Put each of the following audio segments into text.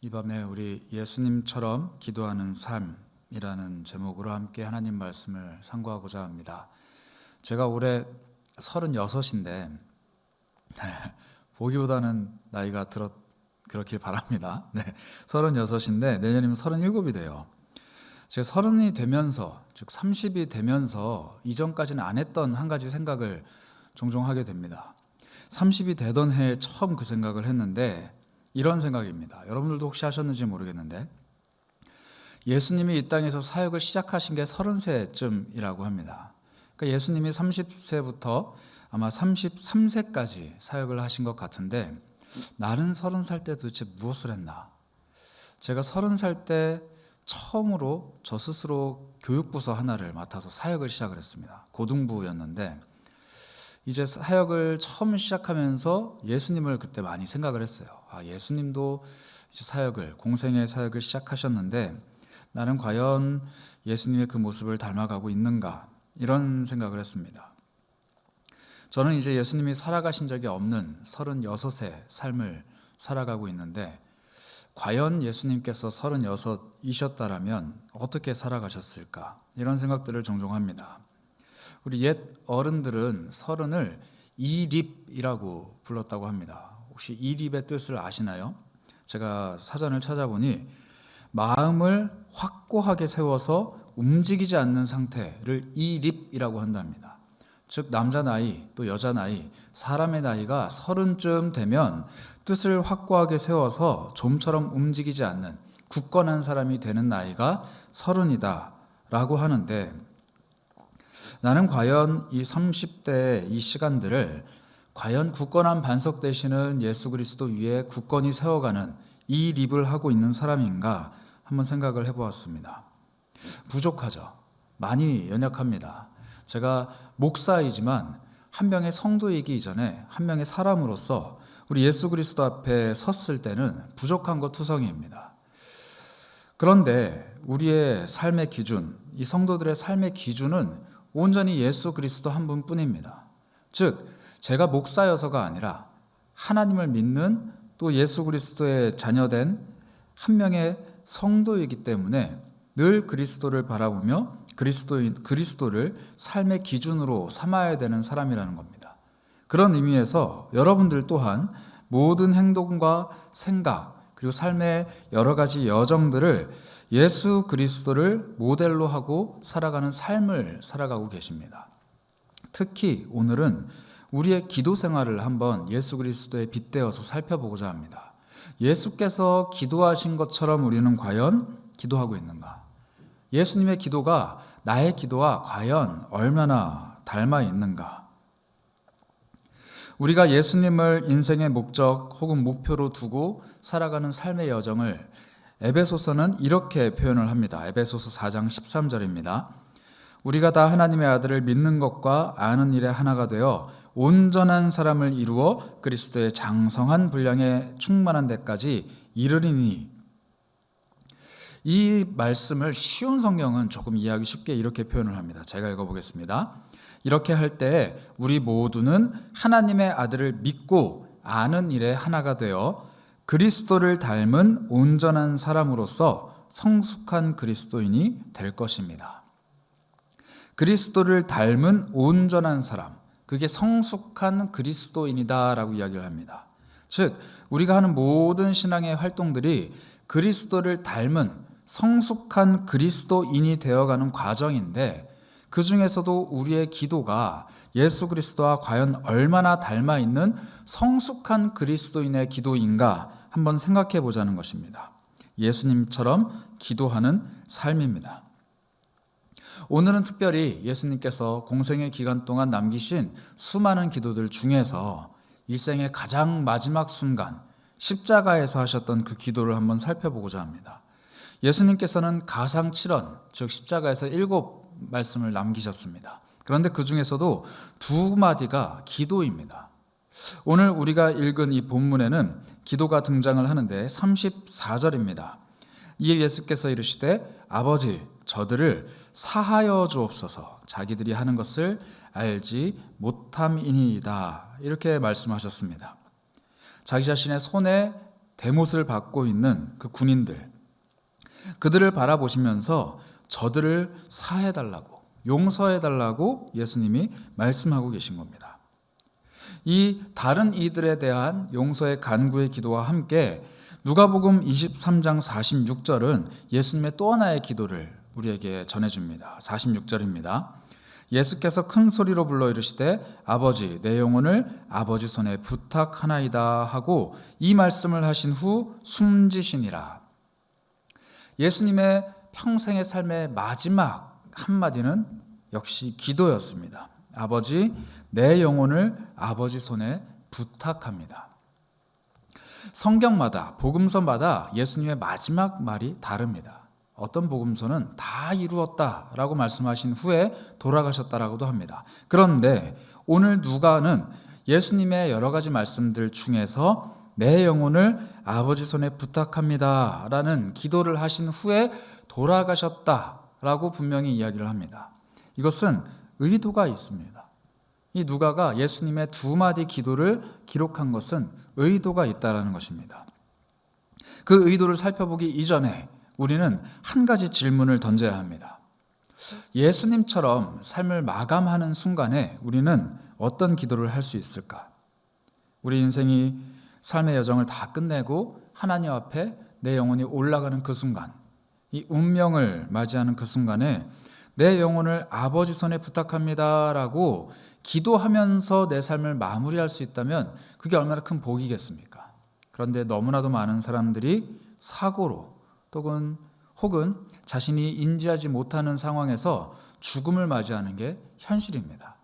이 밤에 우리 예수님처럼 기도하는 삶이라는 제목으로 함께 하나님 말씀을 상고하고자 합니다. 제가 올해 36인데 보기보다는 나이가 그렇길 바랍니다. 네, 36인데 내년이면 37이 돼요. 제가 30이 되면서, 즉 30이 되면서 이전까지는 안 했던 한 가지 생각을 종종 하게 됩니다. 30이 되던 해에 처음 그 생각을 했는데 이런 생각입니다. 여러분들도 혹시 하셨는지 모르겠는데 예수님이 이 땅에서 사역을 시작하신 게 30세쯤이라고 합니다. 그러니까 예수님이 30세부터 아마 33세까지 사역을 하신 것 같은데 나는 30살 때 도대체 무엇을 했나? 제가 30살 때 처음으로 저 스스로 교육부서 하나를 맡아서 사역을 시작을 했습니다. 고등부였는데 이제 사역을 처음 시작하면서 예수님을 그때 많이 생각을 했어요. 예수님도 이제 공생의 사역을 시작하셨는데 나는 과연 예수님의 그 모습을 닮아가고 있는가? 이런 생각을 했습니다. 저는 이제 예수님이 살아가신 적이 없는 36의 삶을 살아가고 있는데 과연 예수님께서 36이셨다라면 어떻게 살아가셨을까? 이런 생각들을 종종 합니다. 우리 옛 어른들은 30을 이립이라고 불렀다고 합니다. 혹시 이립의 뜻을 아시나요? 제가 사전을 찾아보니 마음을 확고하게 세워서 움직이지 않는 상태를 이립이라고 한답니다. 즉 남자 나이 또 여자 나이, 사람의 나이가 30쯤 되면 뜻을 확고하게 세워서 좀처럼 움직이지 않는 굳건한 사람이 되는 나이가 30이다 라고 하는데 나는 과연 이 30대의 이 시간들을 과연 굳건한 반석 되시는 예수 그리스도 위에 굳건히 세워가는 이 립을 하고 있는 사람인가 한번 생각을 해보았습니다. 부족하죠. 많이 연약합니다. 제가 목사이지만 한 명의 성도이기 이전에 한 명의 사람으로서 우리 예수 그리스도 앞에 섰을 때는 부족한 것 투성이입니다. 그런데 우리의 삶의 기준, 이 성도들의 삶의 기준은 온전히 예수 그리스도 한 분뿐입니다. 즉 제가 목사여서가 아니라 하나님을 믿는 또 예수 그리스도의 자녀된 한 명의 성도이기 때문에 늘 그리스도를 바라보며 그리스도를 삶의 기준으로 삼아야 되는 사람이라는 겁니다. 그런 의미에서 여러분들 또한 모든 행동과 생각 그리고 삶의 여러 가지 여정들을 예수 그리스도를 모델로 하고 살아가는 삶을 살아가고 계십니다. 특히 오늘은 우리의 기도 생활을 한번 예수 그리스도에 빗대어서 살펴보고자 합니다. 예수께서 기도하신 것처럼 우리는 과연 기도하고 있는가? 예수님의 기도가 나의 기도와 과연 얼마나 닮아 있는가? 우리가 예수님을 인생의 목적 혹은 목표로 두고 살아가는 삶의 여정을 에베소서는 이렇게 표현을 합니다. 에베소서 4장 13절입니다. 우리가 다 하나님의 아들을 믿는 것과 아는 일에 하나가 되어 온전한 사람을 이루어 그리스도의 장성한 분량에 충만한 데까지 이르리니. 이 말씀을 쉬운 성경은 조금 이해하기 쉽게 이렇게 표현을 합니다. 제가 읽어보겠습니다. 이렇게 할 때 우리 모두는 하나님의 아들을 믿고 아는 일에 하나가 되어 그리스도를 닮은 온전한 사람으로서 성숙한 그리스도인이 될 것입니다. 그리스도를 닮은 온전한 사람, 그게 성숙한 그리스도인이다라고 이야기를 합니다. 즉 우리가 하는 모든 신앙의 활동들이 그리스도를 닮은 성숙한 그리스도인이 되어가는 과정인데 그 중에서도 우리의 기도가 예수 그리스도와 과연 얼마나 닮아 있는 성숙한 그리스도인의 기도인가 한번 생각해 보자는 것입니다. 예수님처럼 기도하는 삶입니다. 오늘은 특별히 예수님께서 공생의 기간 동안 남기신 수많은 기도들 중에서 일생의 가장 마지막 순간 십자가에서 하셨던 그 기도를 한번 살펴보고자 합니다. 예수님께서는 가상 7언, 즉 십자가에서 7말씀을 남기셨습니다. 그런데 그 중에서도 2마디가 기도입니다. 오늘 우리가 읽은 이 본문에는 기도가 등장을 하는데 34절입니다. 이에 예수께서 이르시되 아버지 저들을 사하여 주옵소서 자기들이 하는 것을 알지 못함이니이다. 이렇게 말씀하셨습니다. 자기 자신의 손에 대못을 받고 있는 그 군인들, 그들을 바라보시면서 저들을 사해달라고, 용서해달라고 예수님이 말씀하고 계신 겁니다. 이 다른 이들에 대한 용서의 간구의 기도와 함께 누가복음 23장 46절은 예수님의 또 하나의 기도를 우리에게 전해줍니다. 46절입니다. 예수께서 큰 소리로 불러 이르시되 아버지 내 영혼을 아버지 손에 부탁하나이다 하고 이 말씀을 하신 후 숨지시니라. 예수님의 평생의 삶의 마지막 한마디는 역시 기도였습니다. 아버지 내 영혼을 아버지 손에 부탁합니다. 성경마다 복음서마다 예수님의 마지막 말이 다릅니다. 어떤 복음서는 다 이루었다라고 말씀하신 후에 돌아가셨다라고도 합니다. 그런데 오늘 누가는 예수님의 여러 가지 말씀들 중에서 내 영혼을 아버지 손에 부탁합니다 라는 기도를 하신 후에 돌아가셨다라고 분명히 이야기를 합니다. 이것은 의도가 있습니다. 이 누가가 예수님의 두 마디 기도를 기록한 것은 의도가 있다라는 것입니다. 그 의도를 살펴보기 이전에 우리는 한 가지 질문을 던져야 합니다. 예수님처럼 삶을 마감하는 순간에 우리는 어떤 기도를 할 수 있을까? 우리 인생이 삶의 여정을 다 끝내고 하나님 앞에 내 영혼이 올라가는 그 순간, 이 운명을 맞이하는 그 순간에 내 영혼을 아버지 손에 부탁합니다 라고 기도하면서 내 삶을 마무리할 수 있다면 그게 얼마나 큰 복이겠습니까? 그런데 너무나도 많은 사람들이 사고로 혹은 자신이 인지하지 못하는 상황에서 죽음을 맞이하는 게 현실입니다.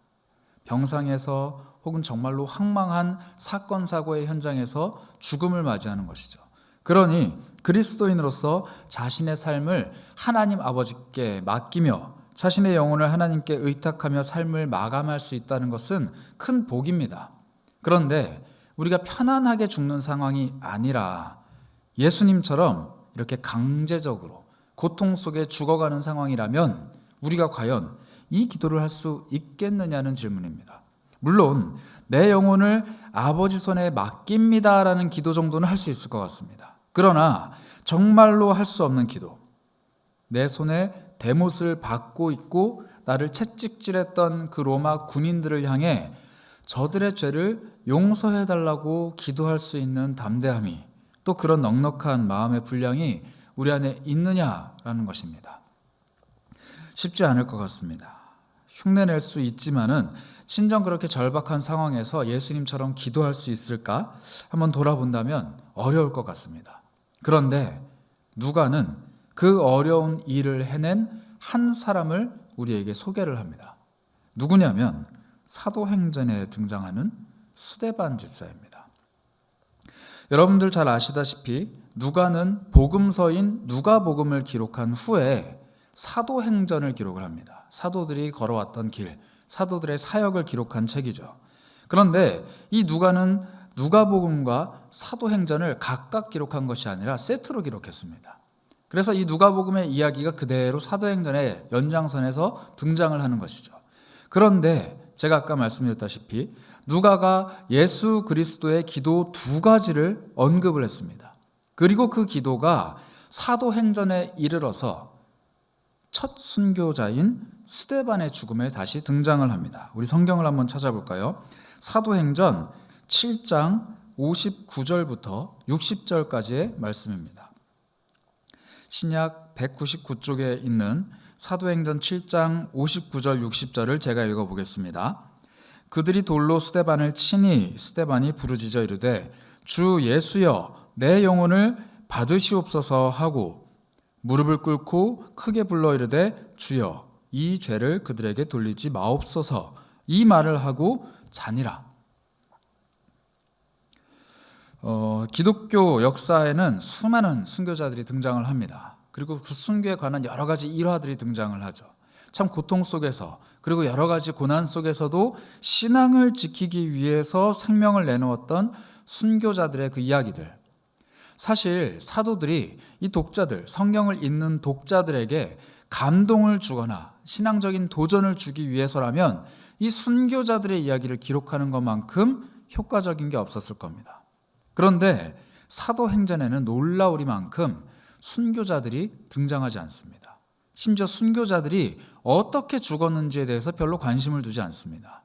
병상에서 혹은 정말로 황망한 사건 사고의 현장에서 죽음을 맞이하는 것이죠. 그러니 그리스도인으로서 자신의 삶을 하나님 아버지께 맡기며 자신의 영혼을 하나님께 의탁하며 삶을 마감할 수 있다는 것은 큰 복입니다. 그런데 우리가 편안하게 죽는 상황이 아니라 예수님처럼 이렇게 강제적으로 고통 속에 죽어가는 상황이라면 우리가 과연 이 기도를 할 수 있겠느냐는 질문입니다. 물론 내 영혼을 아버지 손에 맡깁니다라는 기도 정도는 할 수 있을 것 같습니다. 그러나 정말로 할 수 없는 기도, 내 손에 대못을 받고 있고 나를 채찍질했던 그 로마 군인들을 향해 저들의 죄를 용서해달라고 기도할 수 있는 담대함이, 또 그런 넉넉한 마음의 분량이 우리 안에 있느냐라는 것입니다. 쉽지 않을 것 같습니다. 흉내낼 수 있지만은 신정 그렇게 절박한 상황에서 예수님처럼 기도할 수 있을까? 한번 돌아본다면 어려울 것 같습니다. 그런데 누가는 그 어려운 일을 해낸 한 사람을 우리에게 소개를 합니다. 누구냐면 사도행전에 등장하는 스데반 집사입니다. 여러분들 잘 아시다시피 누가는 복음서인 누가복음을 기록한 후에 사도행전을 기록을 합니다. 사도들이 걸어왔던 길, 사도들의 사역을 기록한 책이죠. 그런데 이 누가는 누가복음과 사도행전을 각각 기록한 것이 아니라 세트로 기록했습니다. 그래서 이 누가복음의 이야기가 그대로 사도행전의 연장선에서 등장을 하는 것이죠. 그런데 제가 아까 말씀드렸다시피 누가가 예수 그리스도의 기도 두 가지를 언급을 했습니다. 그리고 그 기도가 사도행전에 이르러서 첫 순교자인 스데반의 죽음에 다시 등장을 합니다. 우리 성경을 한번 찾아볼까요? 사도행전 7장 59절부터 60절까지의 말씀입니다. 신약 199쪽에 있는 사도행전 7장 59절 60절을 제가 읽어보겠습니다. 그들이 돌로 스데반을 치니 스데반이 부르짖어 이르되 주 예수여 내 영혼을 받으시옵소서 하고 무릎을 꿇고 크게 불러 이르되 주여 이 죄를 그들에게 돌리지 마옵소서 이 말을 하고 자니라. 기독교 역사에는 수많은 순교자들이 등장을 합니다. 그리고 그 순교에 관한 여러 가지 일화들이 등장을 하죠. 참 고통 속에서 그리고 여러 가지 고난 속에서도 신앙을 지키기 위해서 생명을 내놓았던 순교자들의 그 이야기들, 사실 사도들이 이 독자들, 성경을 읽는 독자들에게 감동을 주거나 신앙적인 도전을 주기 위해서라면 이 순교자들의 이야기를 기록하는 것만큼 효과적인 게 없었을 겁니다. 그런데 사도행전에는 놀라우리만큼 순교자들이 등장하지 않습니다. 심지어 순교자들이 어떻게 죽었는지에 대해서 별로 관심을 두지 않습니다.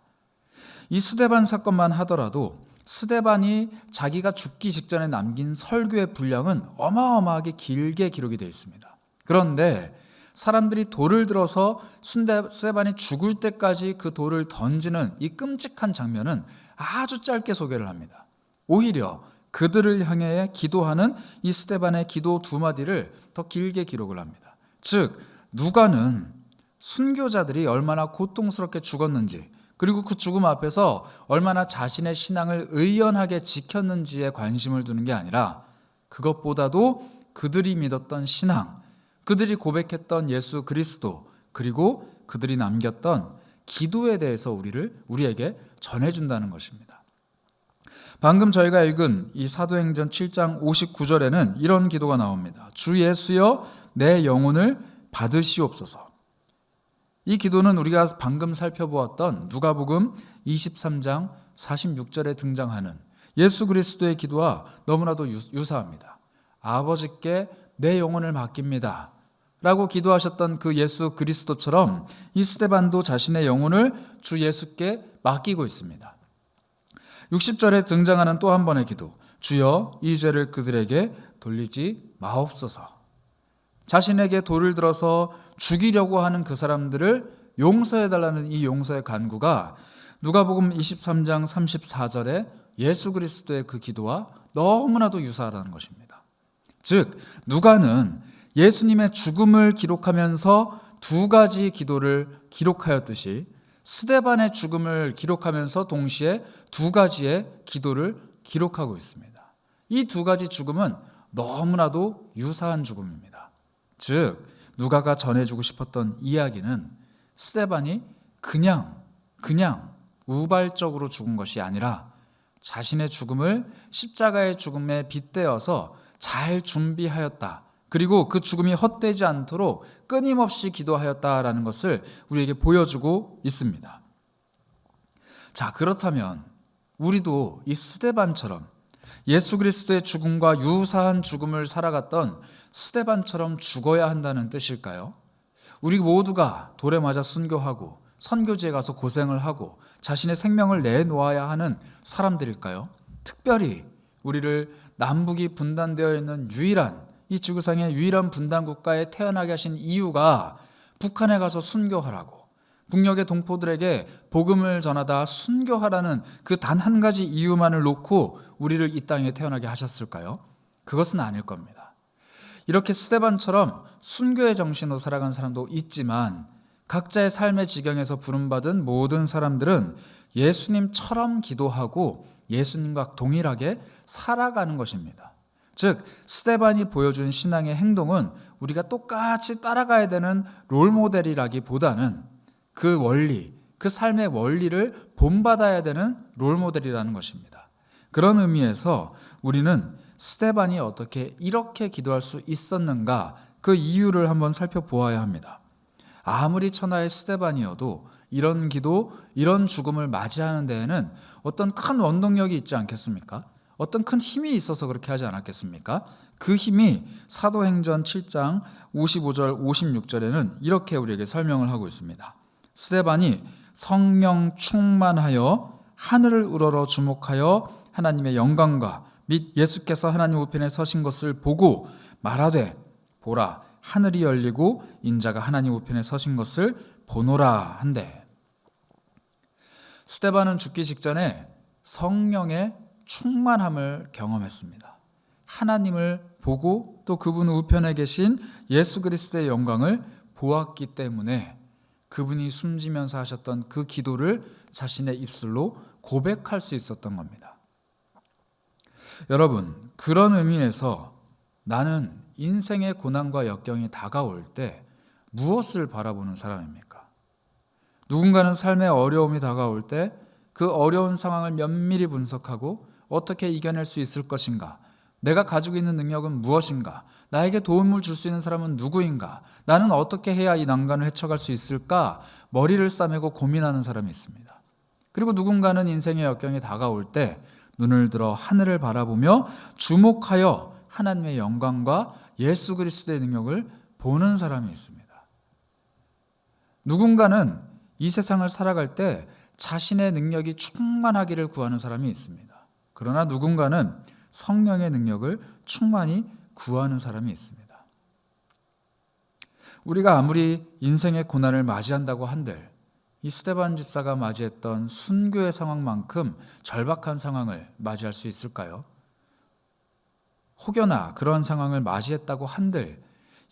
이 스데반 사건만 하더라도 스데반이 자기가 죽기 직전에 남긴 설교의 분량은 어마어마하게 길게 기록이 되어 있습니다. 그런데 사람들이 돌을 들어서 스데반이 죽을 때까지 그 돌을 던지는 이 끔찍한 장면은 아주 짧게 소개를 합니다. 오히려 그들을 향해 기도하는 이 스데반의 기도 두 마디를 더 길게 기록을 합니다. 즉 누가는 순교자들이 얼마나 고통스럽게 죽었는지, 그리고 그 죽음 앞에서 얼마나 자신의 신앙을 의연하게 지켰는지에 관심을 두는 게 아니라 그것보다도 그들이 믿었던 신앙, 그들이 고백했던 예수 그리스도, 그리고 그들이 남겼던 기도에 대해서 우리에게 전해준다는 것입니다. 방금 저희가 읽은 이 사도행전 7장 59절에는 이런 기도가 나옵니다. 주 예수여 내 영혼을 받으시옵소서. 이 기도는 우리가 방금 살펴보았던 누가복음 23장 46절에 등장하는 예수 그리스도의 기도와 너무나도 유사합니다. 아버지께 내 영혼을 맡깁니다 라고 기도하셨던 그 예수 그리스도처럼 이 스데반도 자신의 영혼을 주 예수께 맡기고 있습니다. 60절에 등장하는 또 한 번의 기도, 주여 이 죄를 그들에게 돌리지 마옵소서. 자신에게 돌을 들어서 죽이려고 하는 그 사람들을 용서해달라는 이 용서의 간구가 누가복음 23장 34절에 예수 그리스도의 그 기도와 너무나도 유사하다는 것입니다. 즉 누가는 예수님의 죽음을 기록하면서 두 가지 기도를 기록하였듯이 스데반의 죽음을 기록하면서 동시에 두 가지의 기도를 기록하고 있습니다. 이 두 가지 죽음은 너무나도 유사한 죽음입니다. 즉 누가가 전해주고 싶었던 이야기는 스데반이 그냥 우발적으로 죽은 것이 아니라 자신의 죽음을 십자가의 죽음에 빗대어서 잘 준비하였다. 그리고 그 죽음이 헛되지 않도록 끊임없이 기도하였다라는 것을 우리에게 보여주고 있습니다. 자, 그렇다면 우리도 이 스데반처럼 예수 그리스도의 죽음과 유사한 죽음을 살아갔던 스데반처럼 죽어야 한다는 뜻일까요? 우리 모두가 돌에 맞아 순교하고 선교지에 가서 고생을 하고 자신의 생명을 내놓아야 하는 사람들일까요? 특별히 우리를 남북이 분단되어 있는 이 지구상의 유일한 분단 국가에 태어나게 하신 이유가 북한에 가서 순교하라고, 북녘의 동포들에게 복음을 전하다 순교하라는 그 단 한 가지 이유만을 놓고 우리를 이 땅에 태어나게 하셨을까요? 그것은 아닐 겁니다. 이렇게 스데반처럼 순교의 정신으로 살아간 사람도 있지만 각자의 삶의 지경에서 부름받은 모든 사람들은 예수님처럼 기도하고 예수님과 동일하게 살아가는 것입니다. 즉 스데반이 보여준 신앙의 행동은 우리가 똑같이 따라가야 되는 롤모델이라기보다는 그 원리, 그 삶의 원리를 본받아야 되는 롤모델이라는 것입니다. 그런 의미에서 우리는 스데반이 어떻게 이렇게 기도할 수 있었는가, 그 이유를 한번 살펴보아야 합니다. 아무리 천하의 스데반이어도 이런 기도, 이런 죽음을 맞이하는 데에는 어떤 큰 원동력이 있지 않겠습니까? 어떤 큰 힘이 있어서 그렇게 하지 않았겠습니까? 그 힘이 사도행전 7장 55절 56절에는 이렇게 우리에게 설명을 하고 있습니다. 스데반이 성령 충만하여 하늘을 우러러 주목하여 하나님의 영광과 및 예수께서 하나님 우편에 서신 것을 보고 말하되 보라 하늘이 열리고 인자가 하나님 우편에 서신 것을 보노라 한대. 스데반은 죽기 직전에 성령의 충만함을 경험했습니다. 하나님을 보고 또 그분 우편에 계신 예수 그리스도의 영광을 보았기 때문에 그분이 숨지면서 하셨던 그 기도를 자신의 입술로 고백할 수 있었던 겁니다. 여러분, 그런 의미에서 나는 인생의 고난과 역경이 다가올 때 무엇을 바라보는 사람입니까? 누군가는 삶의 어려움이 다가올 때 그 어려운 상황을 면밀히 분석하고 어떻게 이겨낼 수 있을 것인가? 내가 가지고 있는 능력은 무엇인가? 나에게 도움을 줄 수 있는 사람은 누구인가? 나는 어떻게 해야 이 난관을 헤쳐갈 수 있을까? 머리를 싸매고 고민하는 사람이 있습니다. 그리고 누군가는 인생의 역경이 다가올 때 눈을 들어 하늘을 바라보며 주목하여 하나님의 영광과 예수 그리스도의 능력을 보는 사람이 있습니다. 누군가는 이 세상을 살아갈 때 자신의 능력이 충만하기를 구하는 사람이 있습니다. 그러나 누군가는 성령의 능력을 충만히 구하는 사람이 있습니다. 우리가 아무리 인생의 고난을 맞이한다고 한들 이 스데반 집사가 맞이했던 순교의 상황만큼 절박한 상황을 맞이할 수 있을까요? 혹여나 그런 상황을 맞이했다고 한들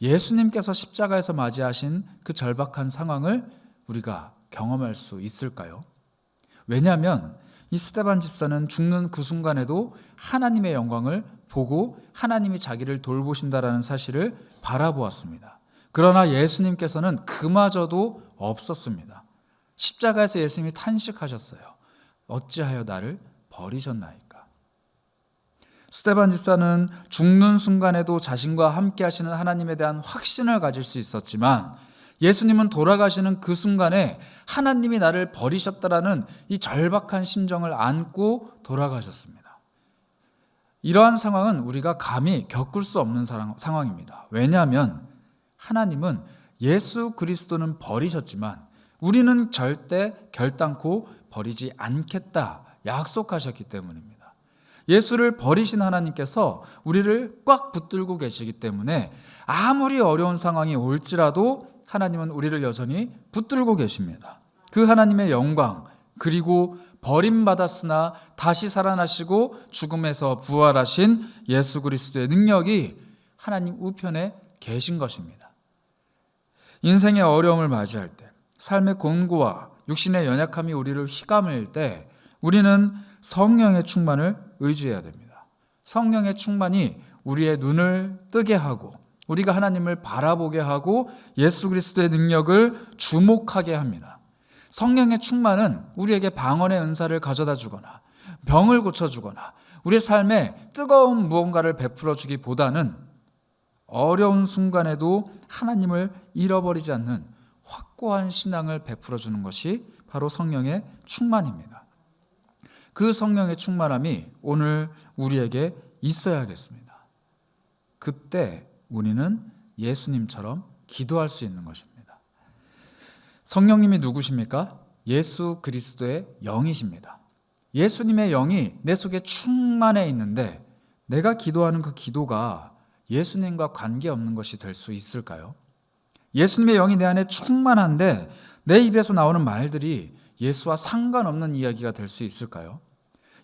예수님께서 십자가에서 맞이하신 그 절박한 상황을 우리가 경험할 수 있을까요? 왜냐하면 이 스데반 집사는 죽는 그 순간에도 하나님의 영광을 보고 하나님이 자기를 돌보신다라는 사실을 바라보았습니다. 그러나 예수님께서는 그마저도 없었습니다. 십자가에서 예수님이 탄식하셨어요. 어찌하여 나를 버리셨나이까? 스데반 집사는 죽는 순간에도 자신과 함께 하시는 하나님에 대한 확신을 가질 수 있었지만 예수님은 돌아가시는 그 순간에 하나님이 나를 버리셨다라는 이 절박한 심정을 안고 돌아가셨습니다. 이러한 상황은 우리가 감히 겪을 수 없는 상황입니다. 왜냐하면 하나님은 예수 그리스도는 버리셨지만 우리는 절대 결단코 버리지 않겠다 약속하셨기 때문입니다. 예수를 버리신 하나님께서 우리를 꽉 붙들고 계시기 때문에 아무리 어려운 상황이 올지라도 하나님은 우리를 여전히 붙들고 계십니다. 그 하나님의 영광, 그리고 버림받았으나 다시 살아나시고 죽음에서 부활하신 예수 그리스도의 능력이 하나님 우편에 계신 것입니다. 인생의 어려움을 맞이할 때, 삶의 곤고와 육신의 연약함이 우리를 휘감을 때 우리는 성령의 충만을 의지해야 됩니다. 성령의 충만이 우리의 눈을 뜨게 하고 우리가 하나님을 바라보게 하고 예수 그리스도의 능력을 주목하게 합니다. 성령의 충만은 우리에게 방언의 은사를 가져다 주거나 병을 고쳐주거나 우리의 삶에 뜨거운 무언가를 베풀어 주기보다는 어려운 순간에도 하나님을 잃어버리지 않는 확고한 신앙을 베풀어 주는 것이 바로 성령의 충만입니다. 그 성령의 충만함이 오늘 우리에게 있어야겠습니다. 그때 우리는 예수님처럼 기도할 수 있는 것입니다. 성령님이 누구십니까? 예수 그리스도의 영이십니다. 예수님의 영이 내 속에 충만해 있는데 내가 기도하는 그 기도가 예수님과 관계없는 것이 될 수 있을까요? 예수님의 영이 내 안에 충만한데 내 입에서 나오는 말들이 예수와 상관없는 이야기가 될 수 있을까요?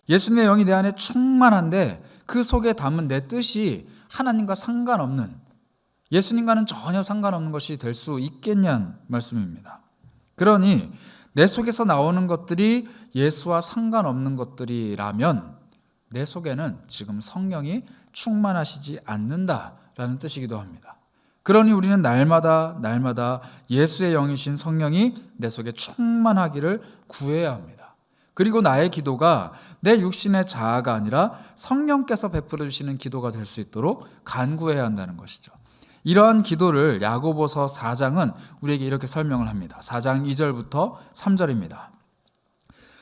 예수님의 영이 내 안에 충만한데 그 속에 담은 내 뜻이 하나님과 상관없는, 예수님과는 전혀 상관없는 것이 될 수 있겠냐는 말씀입니다. 그러니 내 속에서 나오는 것들이 예수와 상관없는 것들이라면 내 속에는 지금 성령이 충만하시지 않는다라는 뜻이기도 합니다. 그러니 우리는 날마다 예수의 영이신 성령이 내 속에 충만하기를 구해야 합니다. 그리고 나의 기도가 내 육신의 자아가 아니라 성령께서 베풀어 주시는 기도가 될 수 있도록 간구해야 한다는 것이죠. 이러한 기도를 야고보서 4장은 우리에게 이렇게 설명을 합니다. 4장 2절부터 3절입니다.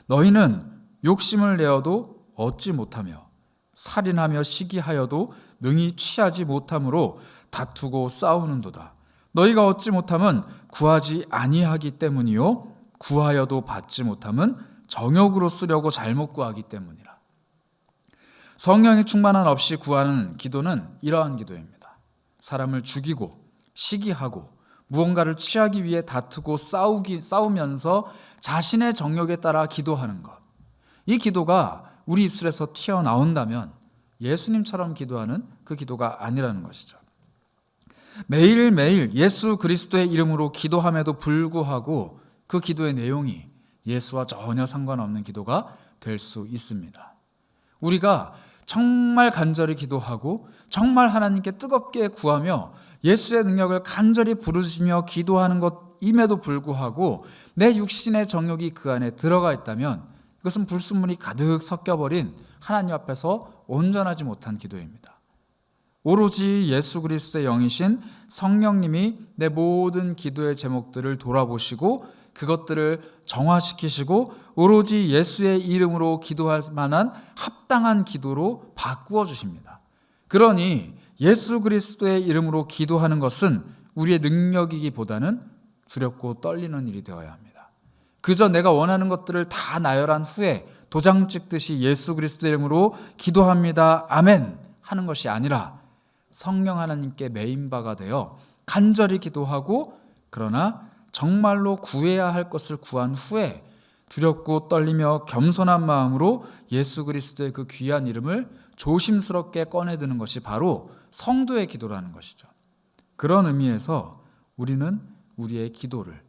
너희는 욕심을 내어도 얻지 못하며 살인하며 시기하여도 능히 취하지 못함으로 다투고 싸우는도다. 너희가 얻지 못함은 구하지 아니하기 때문이요 구하여도 받지 못함은 정욕으로 쓰려고 잘못 구하기 때문이라. 성령의 충만함 없이 구하는 기도는 이러한 기도입니다. 사람을 죽이고 시기하고 무언가를 취하기 위해 다투고 싸우면서 자신의 정욕에 따라 기도하는 것. 이 기도가 우리 입술에서 튀어나온다면 예수님처럼 기도하는 그 기도가 아니라는 것이죠. 매일매일 예수 그리스도의 이름으로 기도함에도 불구하고 그 기도의 내용이 예수와 전혀 상관없는 기도가 될 수 있습니다. 우리가 정말 간절히 기도하고 정말 하나님께 뜨겁게 구하며 예수의 능력을 간절히 부르시며 기도하는 것임에도 불구하고 내 육신의 정욕이 그 안에 들어가 있다면 이것은 불순물이 가득 섞여버린 하나님 앞에서 온전하지 못한 기도입니다. 오로지 예수 그리스도의 영이신 성령님이 내 모든 기도의 제목들을 돌아보시고 그것들을 정화시키시고 오로지 예수의 이름으로 기도할 만한 합당한 기도로 바꾸어 주십니다. 그러니 예수 그리스도의 이름으로 기도하는 것은 우리의 능력이기보다는 두렵고 떨리는 일이 되어야 합니다. 그저 내가 원하는 것들을 다 나열한 후에 도장 찍듯이 예수 그리스도의 이름으로 기도합니다. 아멘 하는 것이 아니라 성령 하나님께 메인바가 되어 간절히 기도하고 그러나 정말로 구해야 할 것을 구한 후에 두렵고 떨리며 겸손한 마음으로 예수 그리스도의 그 귀한 이름을 조심스럽게 꺼내드는 것이 바로 성도의 기도라는 것이죠. 그런 의미에서 우리는 우리의 기도를,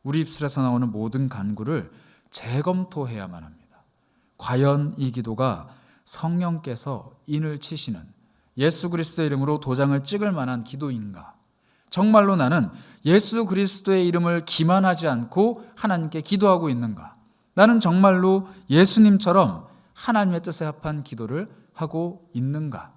우리 입술에서 나오는 모든 간구를 재검토해야만 합니다. 과연 이 기도가 성령께서 인을 치시는 예수 그리스도의 이름으로 도장을 찍을 만한 기도인가? 정말로 나는 예수 그리스도의 이름을 기만하지 않고 하나님께 기도하고 있는가? 나는 정말로 예수님처럼 하나님의 뜻에 합한 기도를 하고 있는가?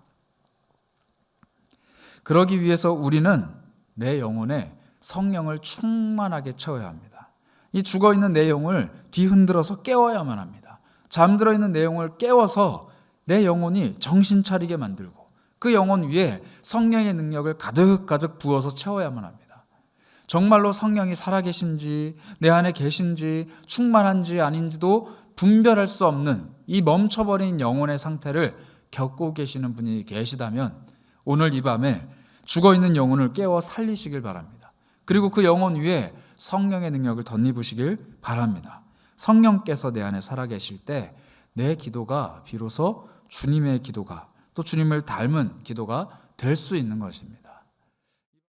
그러기 위해서 우리는 내 영혼에 성령을 충만하게 채워야 합니다. 이 죽어있는 내 영을 뒤흔들어서 깨워야만 합니다. 잠들어 있는 내 영을 깨워서 내 영혼이 정신 차리게 만들고 그 영혼 위에 성령의 능력을 가득가득 부어서 채워야만 합니다. 정말로 성령이 살아계신지 내 안에 계신지 충만한지 아닌지도 분별할 수 없는 이 멈춰버린 영혼의 상태를 겪고 계시는 분이 계시다면 오늘 이 밤에 죽어있는 영혼을 깨워 살리시길 바랍니다. 그리고 그 영혼 위에 성령의 능력을 덧입으시길 바랍니다. 성령께서 내 안에 살아계실 때 내 기도가 비로소 주님의 기도가 또 주님을 닮은 기도가 될 수 있는 것입니다.